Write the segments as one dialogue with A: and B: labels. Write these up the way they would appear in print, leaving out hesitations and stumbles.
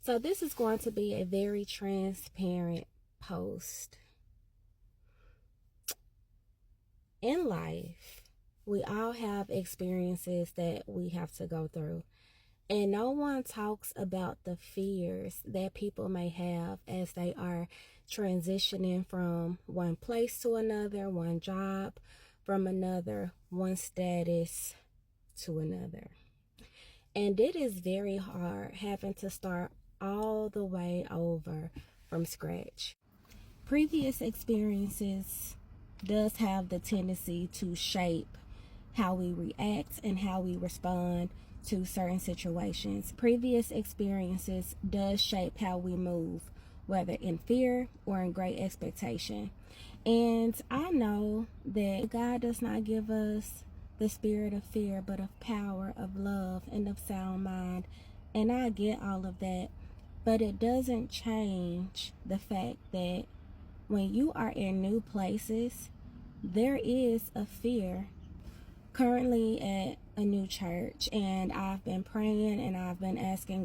A: So this is going to be a very transparent post. In life, we all have experiences that we have to go through. And no one talks about the fears that people may have as they are transitioning from one place to another, one job from another, one status to another. And it is very hard having to start all the way over from scratch. Previous experiences does have the tendency to shape how we react and how we respond to certain situations. Previous experiences does shape how we move, whether in fear or in great expectation. And I know that God does not give us the spirit of fear, but of power, of love, and of sound mind. And I get all of that, but it doesn't change the fact that when you are in new places, there is a fear. Currently at a new church, and I've been praying and I've been asking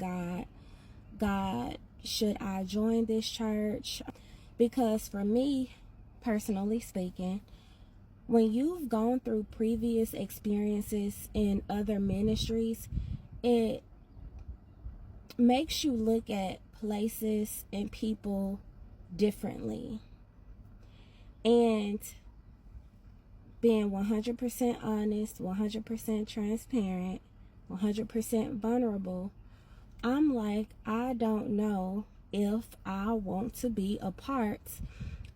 A: God, should I join this church? Because for me, personally speaking, when you've gone through previous experiences in other ministries, it makes you look at places and people differently. And being 100% honest, 100% transparent, 100% vulnerable, I'm like, I don't know if I want to be a part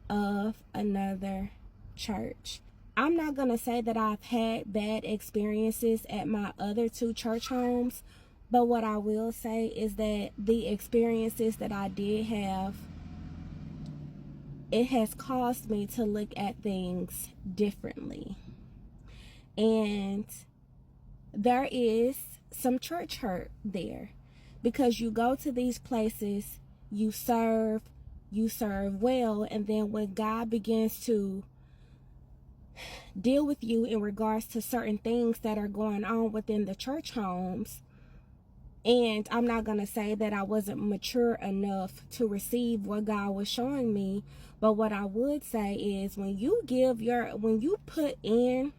A: of another church. I'm not going to say that I've had bad experiences at my other two church homes, but what I will say is that the experiences that I did have, it has caused me to look at things differently. And there is some church hurt there, because you go to these places, you serve well, and then when God begins to deal with you in regards to certain things that are going on within the church homes, and I'm not going to say that I wasn't mature enough to receive what God was showing me, but what I would say is when you put in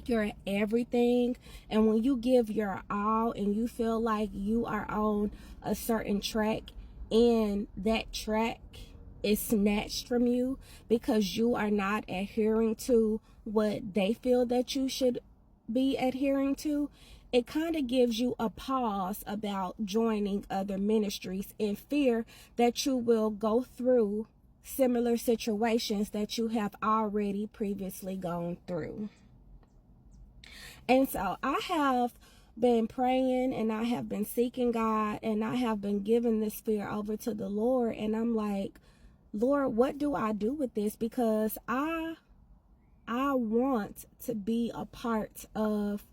A: your everything, and when you give your all and you feel like you are on a certain track and that track is snatched from you because you are not adhering to what they feel that you should be adhering to, it kind of gives you a pause about joining other ministries in fear that you will go through similar situations that you have already previously gone through. And so I have been praying and I have been seeking God, and I have been giving this fear over to the Lord. And I'm like, Lord, what do I do with this? Because I want to be a part of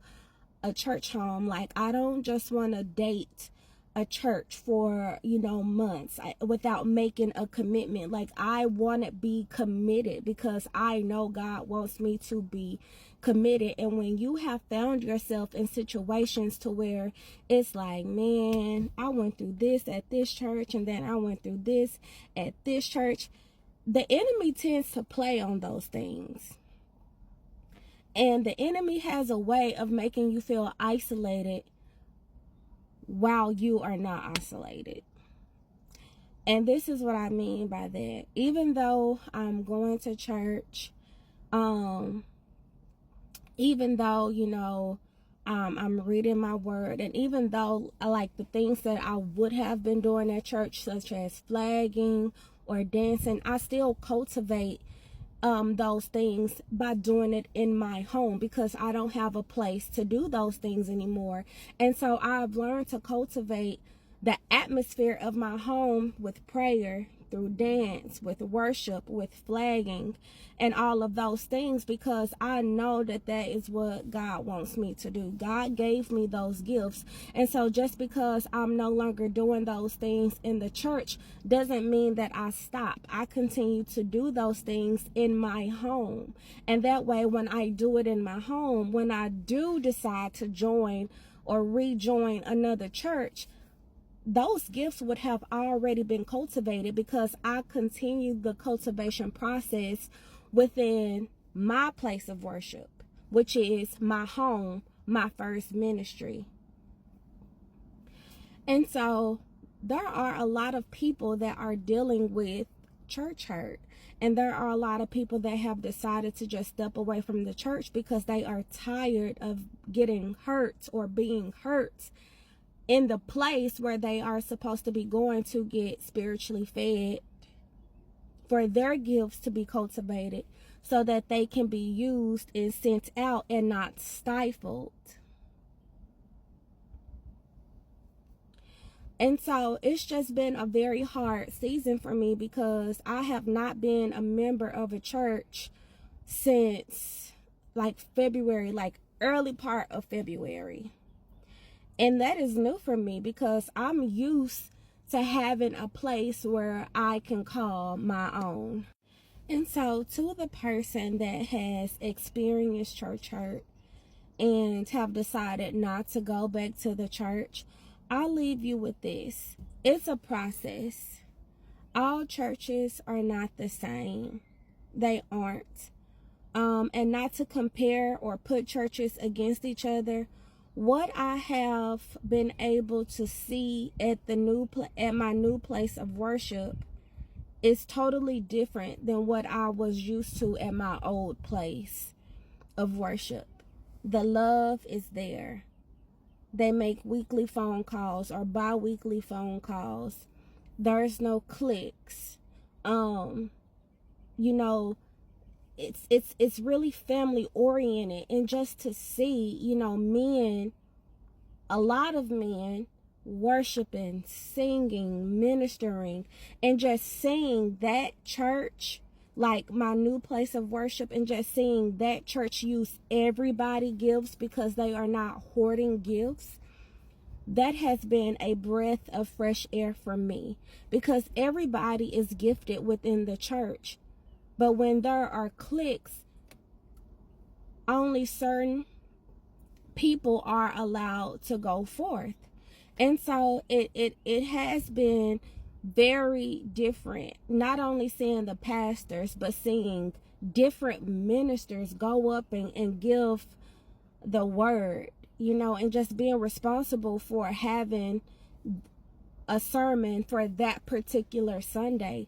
A: a church home. Like, I don't just want to date a church for months without making a commitment. Like, I want to be committed because I know God wants me to be committed. And when you have found yourself in situations to where it's like, man, I went through this at this church, and then I went through this at this church, the enemy tends to play on those things. And the enemy has a way of making you feel isolated while you are not isolated. And this is what I mean by that. Even though I'm going to church, even though, I'm reading my word, and even though I like the things that I would have been doing at church, such as flagging or dancing, I still cultivate those things by doing it in my home, because I don't have a place to do those things anymore. And so I've learned to cultivate the atmosphere of my home with prayer, through dance, with worship, with flagging, and all of those things, because I know that that is what God wants me to do. God gave me those gifts. And so just because I'm no longer doing those things in the church doesn't mean that I stop. I continue to do those things in my home. And that way, when I do it in my home, when I do decide to join or rejoin another church, those gifts would have already been cultivated because I continued the cultivation process within my place of worship, which is my home, my first ministry. And so there are a lot of people that are dealing with church hurt. And there are a lot of people that have decided to just step away from the church because they are tired of getting hurt or being hurt in the place where they are supposed to be going to get spiritually fed, for their gifts to be cultivated so that they can be used and sent out and not stifled. And so it's just been a very hard season for me because I have not been a member of a church since like February, like early part of February. And that is new for me because I'm used to having a place where I can call my own. And so to the person that has experienced church hurt and have decided not to go back to the church, I'll leave you with this. It's a process. All churches are not the same. They aren't. And not to compare or put churches against each other. What I have been able to see at my new place of worship is totally different than what I was used to at my old place of worship. The love is there. They make weekly phone calls or bi-weekly phone calls. There's no cliques. It's really family oriented, and just to see, men, a lot of men worshiping, singing, ministering, and just seeing that church, like my new place of worship, and just seeing that church use everybody gifts because they are not hoarding gifts. That has been a breath of fresh air for me because everybody is gifted within the church. But when there are cliques, only certain people are allowed to go forth. And so it has been very different, not only seeing the pastors, but seeing different ministers go up and give the word, and just being responsible for having a sermon for that particular Sunday.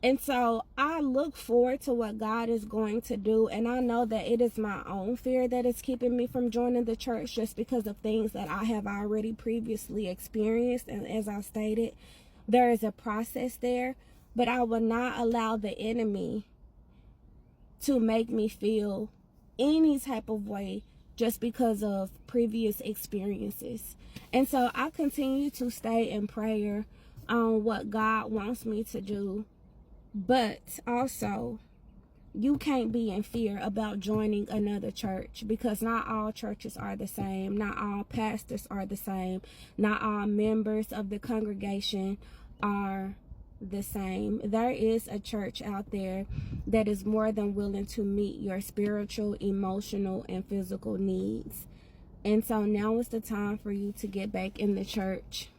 A: And so I look forward to what God is going to do. And I know that it is my own fear that is keeping me from joining the church just because of things that I have already previously experienced. And as I stated, there is a process there. But I will not allow the enemy to make me feel any type of way just because of previous experiences. And so I continue to stay in prayer on what God wants me to do. But also, you can't be in fear about joining another church because not all churches are the same. Not all pastors are the same. Not all members of the congregation are the same. There is a church out there that is more than willing to meet your spiritual, emotional, and physical needs. And so now is the time for you to get back in the church.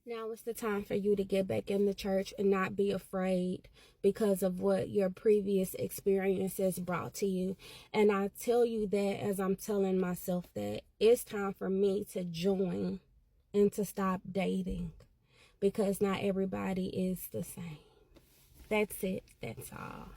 A: Now is the time for you to get back in the church and not be afraid because of what your previous experiences brought to you. And I tell you that as I'm telling myself that it's time for me to join and to stop dating because not everybody is the same. That's it. That's all.